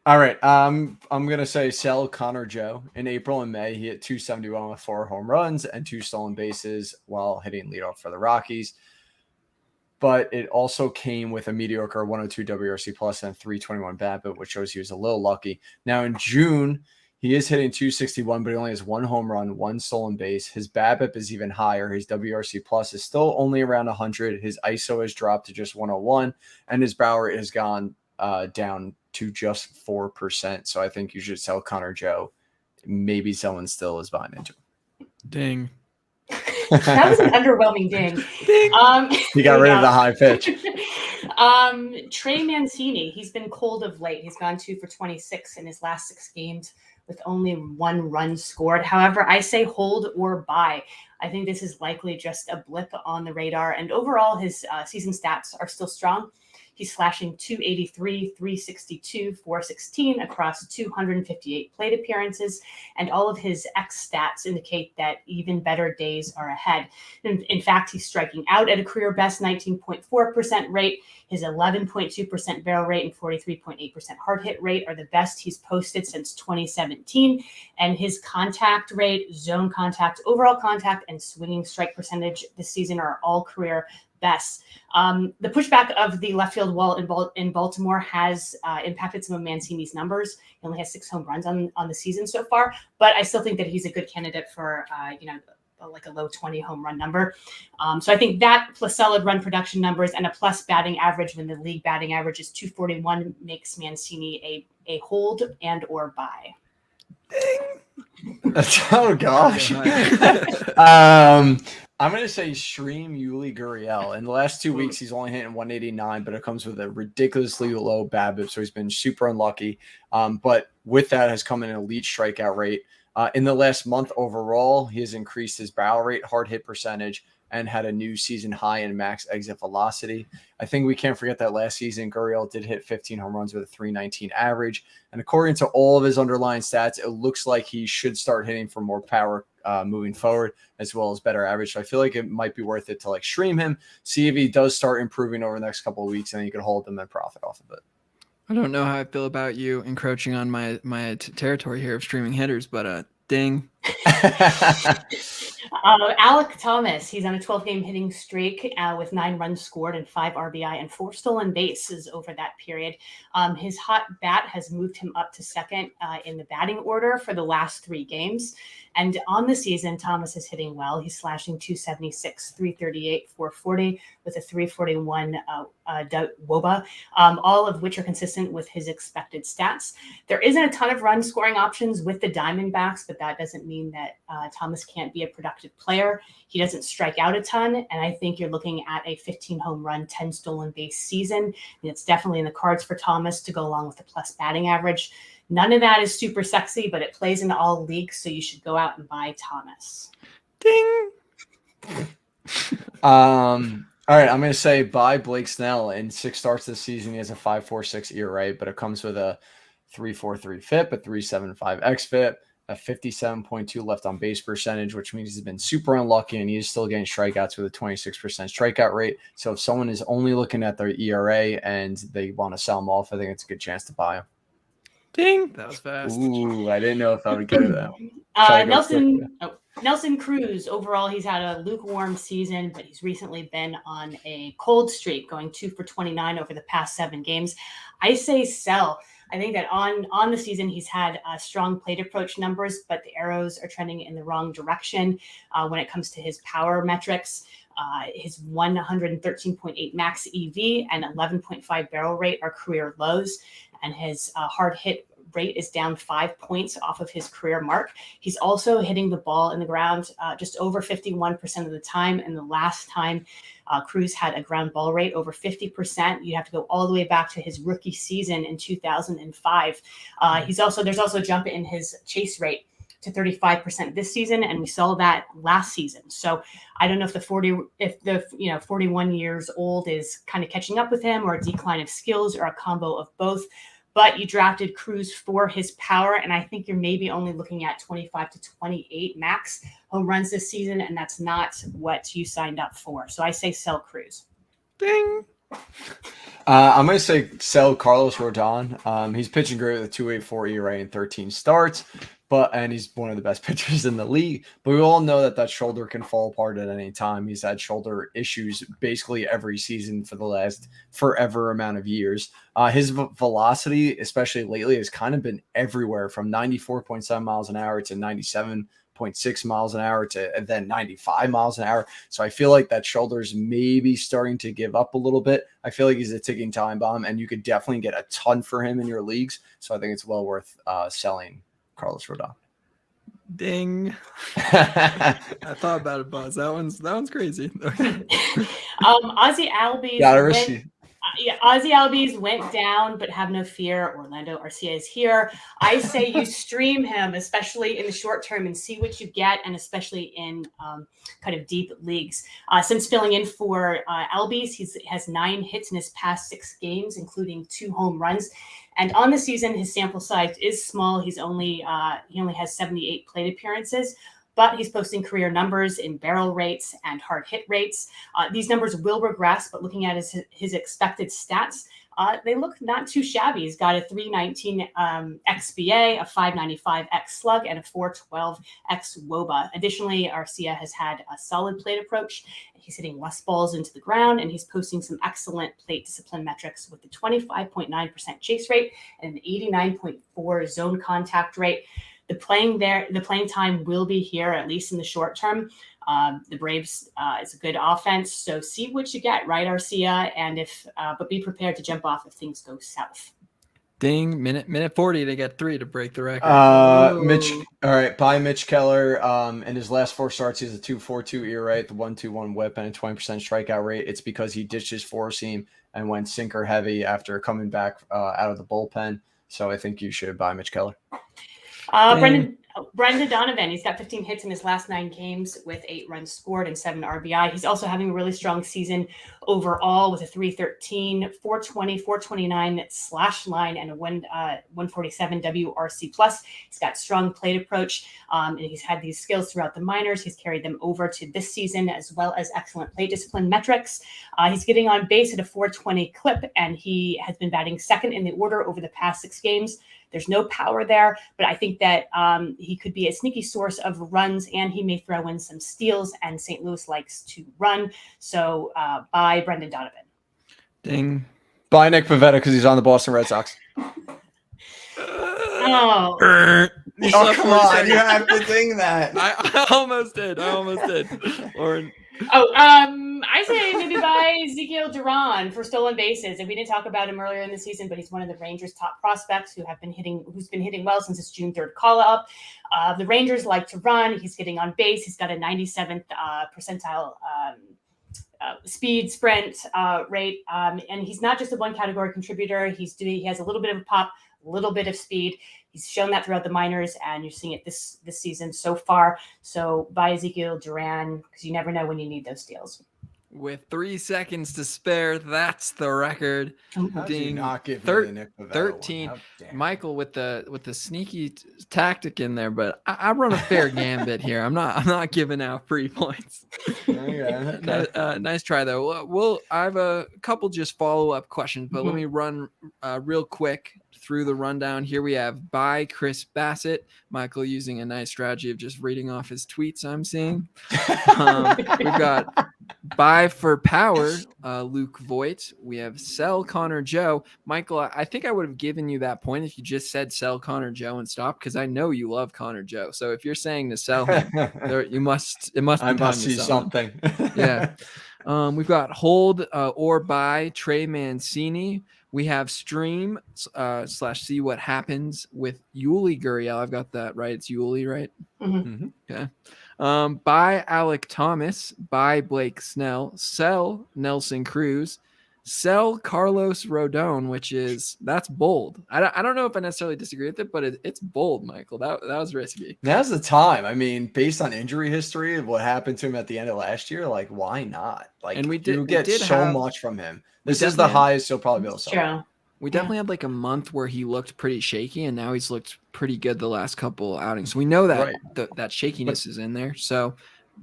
All right. I'm gonna say sell Connor Joe. In April and May, he hit 271 with 4 home runs and 2 stolen bases while hitting leadoff for the Rockies. But it also came with a mediocre 102 WRC plus and 321 BABIP, which shows he was a little lucky. Now in June, he is hitting 261, but he only has 1 home run, 1 stolen base. His BABIP is even higher. His WRC plus is still only around 100. His ISO has dropped to just 101, and his barrel rate has gone down to just 4%. So I think you should sell Connor Joe. Maybe someone still is buying into him. Ding. That was an underwhelming ding. He got rid of the high pitch. Trey Mancini, he's been cold of late. He's gone 2 for 26 in his last 6 games with only 1 run scored. However, I say hold or buy. I think this is likely just a blip on the radar. And overall, his season stats are still strong. He's slashing 283, 362, 416 across 258 plate appearances, and all of his X stats indicate that even better days are ahead. In fact, he's striking out at a career best 19.4% rate. His 11.2% barrel rate and 43.8% hard hit rate are the best he's posted since 2017. And his contact rate, zone contact, overall contact, and swinging strike percentage this season are all career best. The pushback of the left field wall in Baltimore has impacted some of Mancini's numbers. He only has 6 home runs on the season so far, but I still think that he's a good candidate for, like a low 20 home run number. So I think that plus solid run production numbers and a plus batting average when the league batting average is 241 makes Mancini a hold and or buy. Oh gosh. I'm going to say stream Yuli Gurriel. In the last 2 weeks, he's only hitting 189, but it comes with a ridiculously low BABIP, so he's been super unlucky. But with that has come an elite strikeout rate. In the last month overall, he has increased his barrel rate, hard hit percentage, and had a new season high in max exit velocity. I think we can't forget that last season, Gurriel did hit 15 home runs with a 319 average. And according to all of his underlying stats, it looks like he should start hitting for more power moving forward, as well as better average. So I feel like it might be worth it to like stream him, see if he does start improving over the next couple of weeks, and then you can hold him and profit off of it. I don't know how I feel about you encroaching on my territory here of streaming hitters, but ding. Alec Thomas, he's on a 12-game hitting streak with 9 runs scored and 5 RBI and 4 stolen bases over that period. His hot bat has moved him up to second in the batting order for the last 3 games. And on the season, Thomas is hitting well. He's slashing 276, 338, 440 with a 341 WOBA, all of which are consistent with his expected stats. There isn't a ton of run scoring options with the Diamondbacks, but that doesn't mean that Thomas can't be a productive player. He doesn't strike out a ton, and I think you're looking at a 15 home run, 10 stolen base season. And it's definitely in the cards for Thomas to go along with the plus batting average. None of that is super sexy, but it plays into all leagues, so you should go out and buy Thomas. Ding. All right, I'm going to say buy Blake Snell. In 6 starts this season, he has a 5.46 ERA, but it comes with a 3.43 FIP, a 3.75 xFIP, a 57.2 left on base percentage, which means he's been super unlucky, and he's still getting strikeouts with a 26% strikeout rate. So if someone is only looking at their ERA and they want to sell him off, I think it's a good chance to buy him. Ding. That was fast. Ooh, I didn't know if I would get it that. Nelson Cruz, overall, he's had a lukewarm season, but he's recently been on a cold streak, going 2 for 29 over the past 7 games. I say sell. I think that on the season, he's had strong plate approach numbers, but the arrows are trending in the wrong direction when it comes to his power metrics. His 113.8 max EV and 11.5 barrel rate are career lows, and his hard hit rate is down 5 points off of his career mark. He's also hitting the ball in the ground just over 51% of the time. And the last time Cruz had a ground ball rate over 50%, you have to go all the way back to his rookie season in 2005. There's also a jump in his chase rate to 35% this season, and we saw that last season. So I don't know if the 41 years old is kind of catching up with him, or a decline of skills, or a combo of both. But you drafted Cruz for his power, and I think you're maybe only looking at 25 to 28 max home runs this season, and that's not what you signed up for. So I say sell Cruz. Ding. I'm going to say sell Carlos Rodon. He's pitching great with a 2.84 ERA in 13 starts, and he's one of the best pitchers in the league. But we all know that shoulder can fall apart at any time. He's had shoulder issues basically every season for the last forever amount of years. His velocity, especially lately, has kind of been everywhere, from 94.7 miles an hour to 97.6 miles an hour to then 95 miles an hour. So I feel like that shoulder's maybe starting to give up a little bit. I feel like he's a ticking time bomb, and you could definitely get a ton for him in your leagues. So I think it's well worth selling Carlos Rodon. Ding. I thought about it, Buzz. That one's crazy. Ozzie Albies Ozzie Albies went down, but have no fear. Orlando Arcia is here. I say you stream him, especially in the short term, and see what you get, and especially in kind of deep leagues. Since filling in for Albies, he has 9 hits in his past 6 games, including 2 home runs. And on the season, his sample size is small. He only has 78 plate appearances, but he's posting career numbers in barrel rates and hard hit rates. These numbers will regress, but looking at his expected stats, they look not too shabby. He's got a 319 XBA, a 595 X slug, and a 412 X WOBA. Additionally, Arcia has had a solid plate approach. He's hitting less balls into the ground, and he's posting some excellent plate discipline metrics with a 25.9% chase rate and an 89.4 zone contact rate. The playing time will be here, at least in the short term. The Braves is a good offense, so see what you get, right, Arcia? And but be prepared to jump off if things go south. Ding, minute 40 to get 3 to break the record. Mitch, all right, by Mitch Keller. In his last 4 starts, he has a 2.42 ERA rate, the 1.21 WHIP, and a 20% strikeout rate. It's because he ditched his four seam and went sinker heavy after coming back out of the bullpen. So I think you should buy Mitch Keller. Brendan Donovan, he's got 15 hits in his last 9 games with 8 runs scored and 7 RBI. He's also having a really strong season overall with a 313, 420, 429 slash line and a 147 WRC plus. He's got strong plate approach, and he's had these skills throughout the minors. He's carried them over to this season, as well as excellent plate discipline metrics. He's getting on base at a 420 clip, and he has been batting second in the order over the past 6 games. There's no power there, but I think that he could be a sneaky source of runs, and he may throw in some steals, and St. Louis likes to run. So buy Brendan Donovan. Ding. Buy Nick Pivetta because he's on the Boston Red Sox. Oh, Come on. You have to ding that. I almost did. Lauren. I say maybe buy Ezekiel Duran for stolen bases. And we didn't talk about him earlier in the season, but he's one of the Rangers' top prospects who's been hitting well since his June 3rd call-up. The Rangers like to run. He's getting on base. He's got a 97th percentile speed sprint rate. And he's not just a one category contributor. He has a little bit of a pop, a little bit of speed. He's shown that throughout the minors, and you're seeing it this season so far. So buy Ezekiel Duran because you never know when you need those steals. With 3 seconds to spare, that's the record. Ding. Not give me the Nick Pivetta 13. Michael with the sneaky tactic in there, but I run a fair gambit here. I'm not giving out free points. Okay. Nice try though. I have a couple just follow-up questions, but let me run real quick through the rundown. Here we have buy Chris Bassett. Michael using a nice strategy of just reading off his tweets I'm seeing. We've got buy for power, Luke Voigt. We have sell Connor Joe. Michael, I think I would have given you that point if you just said sell Connor Joe and stop, because I know you love Connor Joe. So if you're saying to sell him, it must be I must see something. Yeah. We've got hold or buy Trey Mancini. We have stream / see what happens with Yuli Gurriel. I've got that right. It's Yuli, right? Mm-hmm. Okay. Buy Alec Thomas. Buy Blake Snell. Sell Nelson Cruz. Sell Carlos Rodon, that's bold. I don't know if I necessarily disagree with it, but it's bold, Michael. That was risky. Now's the time. I mean, based on injury history of what happened to him at the end of last year, like why not? Like, and we get so much from him. This is the highest he'll probably be able to sell. We definitely had like a month where he looked pretty shaky, and now he's looked pretty good the last couple outings. So we know that that shakiness is in there. So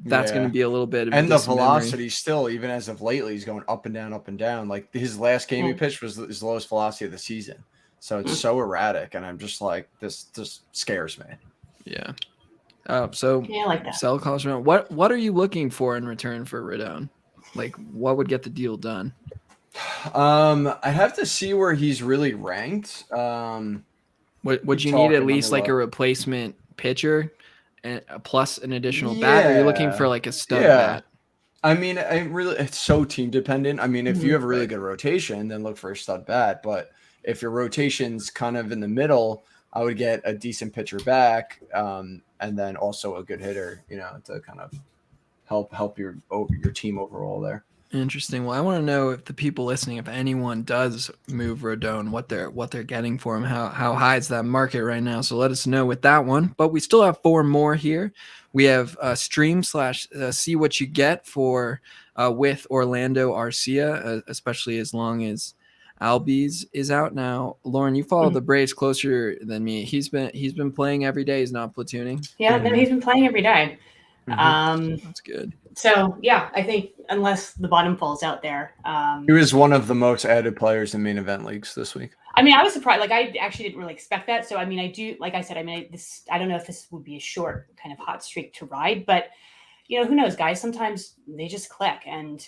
that's going to be a little bit of the velocity still, even as of lately, he's going up and down, up and down. Like his last game he pitched was his lowest velocity of the season. So it's so erratic, and I'm just like, this just scares me. Yeah. So I like that. Sell Carlos Rodon. What are you looking for in return for Rodon? Like, what would get the deal done? I have to see where he's really ranked. Would you need at least like a replacement pitcher and plus an additional bat? Or are you looking for like a stud bat? I mean, it's so team dependent. I mean, if you have a really good rotation, then look for a stud bat. But if your rotation's kind of in the middle, I would get a decent pitcher back, and then also a good hitter, to kind of help your team overall there. Interesting. Well, I want to know if the people listening, if anyone does move Rodon, what they're getting for him, how high is that market right now? So let us know with that one. But we still have 4 more here. We have stream / see what you get for with Orlando Arcia, especially as long as Albies is out now. Lauren, you follow the Braves closer than me. He's been playing every day. He's not platooning. Yeah, no, he's been playing every day. That's good. So yeah, I think unless the bottom falls out there, He was one of the most added players in main event leagues this week. I mean, I was surprised. Like, I actually didn't really expect that. So, I mean, I do, like I said, I mean, I don't know if this would be a short kind of hot streak to ride, but who knows, guys? Sometimes they just click, and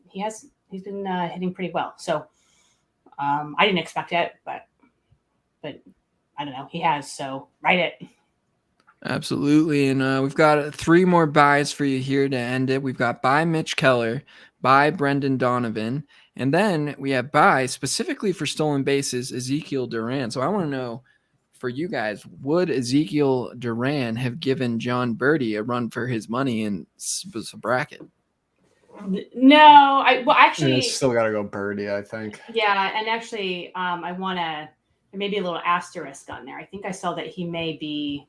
he's been hitting pretty well. So, I didn't expect it, but I don't know. He has, so ride it. Absolutely. And we've got 3 more buys for you here to end it. We've got buy Mitch Keller, buy Brendan Donovan, and then we have buy specifically for stolen bases, Ezekiel Duran. So I want to know for you guys, would Ezekiel Duran have given John Birdie a run for his money in the bracket? No, actually, still got to go Birdie, I think. Yeah, and actually, I want to maybe a little asterisk on there. I think I saw that he may be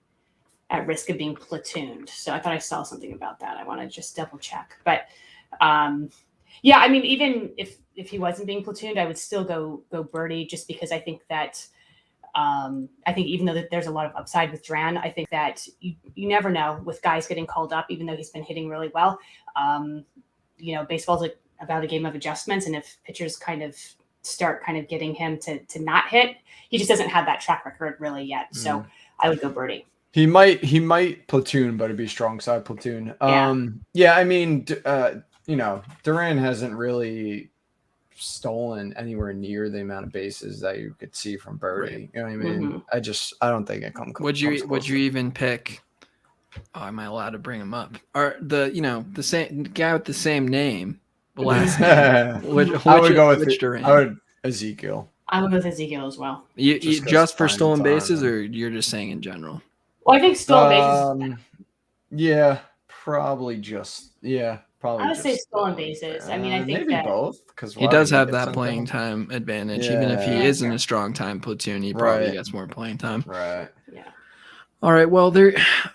at risk of being platooned. So I thought I saw something about that. I want to just double check. But yeah, I mean, even if he wasn't being platooned, I would still go Birdie, just because I think that I think even though that there's a lot of upside with Duran, I think that you never know with guys getting called up, even though he's been hitting really well. Baseball's about a game of adjustments, and if pitchers kind of start getting him to not hit, he just doesn't have that track record really yet. So I would go Birdie. He might platoon, but it'd be strong side platoon. I mean, Duran hasn't really stolen anywhere near the amount of bases that you could see from Birdie. Right. You know what I mean? I don't think it comes. Would you even pick? Oh, am I allowed to bring him up? Or the same guy with the same name, the last name? I would go with Duran? I would Ezekiel. I would go with Ezekiel as well. You just for stolen bases, or you're just saying in general? Well, I think stolen bases. Yeah, probably just. I would say stolen bases. I mean, I think maybe that both, because he does have that playing time advantage. Even if he is in a strong time platoon, he probably gets more playing time. Right. Yeah. All right. Well,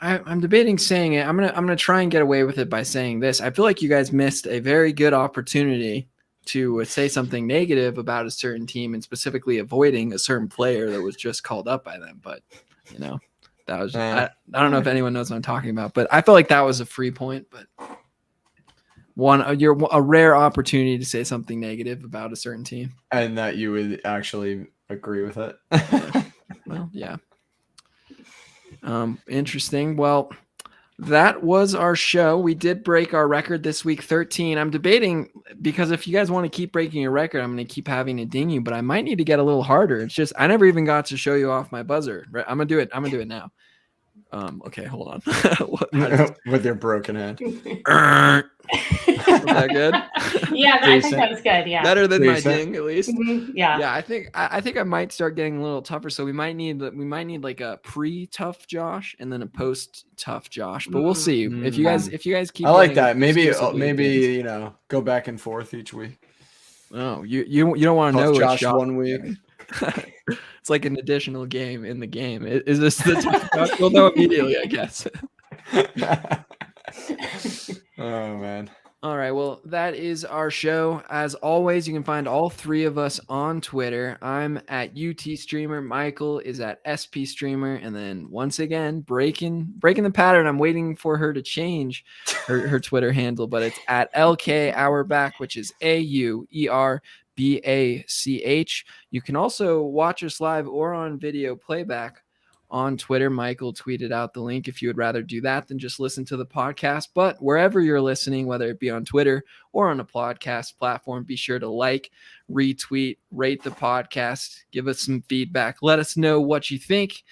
I'm debating saying it. I'm gonna try and get away with it by saying this. I feel like you guys missed a very good opportunity to say something negative about a certain team, and specifically avoiding a certain player that was just called up by them. But that was I don't know if anyone knows what I'm talking about, but I feel like that was a free point. But a rare opportunity to say something negative about a certain team, and that you would actually agree with it. Well, yeah. Interesting. Well, that was our show. We did break our record this week, 13. I'm debating, because if you guys want to keep breaking your record, I'm going to keep having to ding you, but I might need to get a little harder. It's just I never even got to show you off my buzzer. Right? I'm gonna do it now. Okay, hold on. With your broken hand. Was that good? Yeah, I think that was good. Yeah, better than my ding, at least. Mm-hmm. Yeah. I think I might start getting a little tougher. So we might need like a pre-tough Josh and then a post-tough Josh. But we'll see. If you guys keep. I like that. Maybe go back and forth each week. Oh, you don't want to know Josh 1 week. It's like an additional game in the game. Is this the tough Josh? We'll know immediately, I guess. Oh man. All right, well, that is our show. As always, you can find all 3 of us on Twitter. I'm at UT Streamer. Michael is at SP Streamer. And then once again, breaking the pattern. I'm waiting for her to change her Twitter handle, but it's at LK Auerbach, which is AUERBACH. You can also watch us live or on video playback on Twitter. Michael tweeted out the link if you would rather do that than just listen to the podcast. But wherever you're listening, whether it be on Twitter or on a podcast platform, be sure to like, retweet, rate the podcast, give us some feedback, let us know what you think.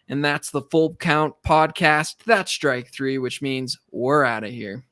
And that's the Full Count Podcast. That's strike 3, which means we're out of here.